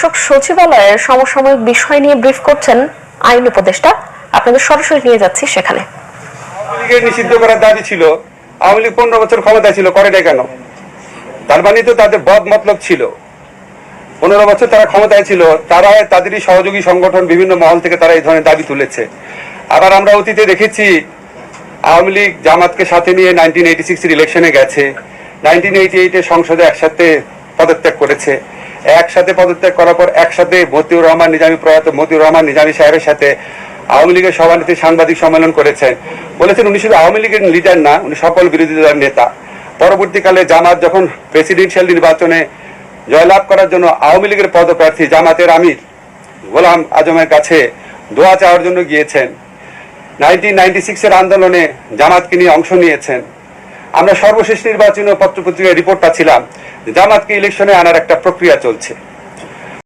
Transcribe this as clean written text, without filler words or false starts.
দর্শক, সচিবালয়ের সমসাময়িক বিষয় নিয়ে ব্রিফ করছেন আইন উপদেষ্টা। আপনাদের সরাসরি নিয়ে যাচ্ছি সেখানে। আওয়ামী লীগের নিষিদ্ধ করার দাবি ছিল, আওয়ামী লীগ 15 বছর ক্ষমতায় ছিল, করে নাই কেন? তার মানে তো তাদের বদ মতলব ছিল। 15 বছর তারা ক্ষমতায় ছিল, তারা তাদেরই সহযোগী সংগঠন বিভিন্ন মহল থেকে তারা এই ধরনের দাবি তুলেছে। আবার আমরা অতীতে দেখেছি আওয়ামী লীগ জামাতকে সাথে নিয়ে 1986 ইলেকশনে গেছে, 1988 সংসদে একসাথে পদত্যাগ করেছে। একসাথে পদত্যাগ করার পর একসাথে মতিউর রহমান নিজামী, প্রয়াত মতিউর রহমান নিজামী সাহেবের সাথে আওয়ামী লীগের সভানেত্রী সাংবাদিক সম্মেলন করেছেন। বলেছেন উনি শুধু আওয়ামী লীগের লিডার না, উনি সকল বিরোধী দলের নেতা। পরবর্তীকালে জামাত যখন প্রেসিডেন্সিয়াল নির্বাচনে জয়লাভ করার জন্য আওয়ামী লীগের পদপ্রার্থী জামাতের আমির গোলাম আজমের কাছে দোয়া চাওয়ার জন্য গিয়েছেন। 1996 আন্দোলনে জামাতকে নিয়ে অংশ নিয়েছেন। আমরা সর্বশেষ নির্বাচনী পত্রপত্রিকায় রিপোর্টটা ছিলাম জামাতকে ইলেকশনে আনার একটা প্রক্রিয়া চলছে।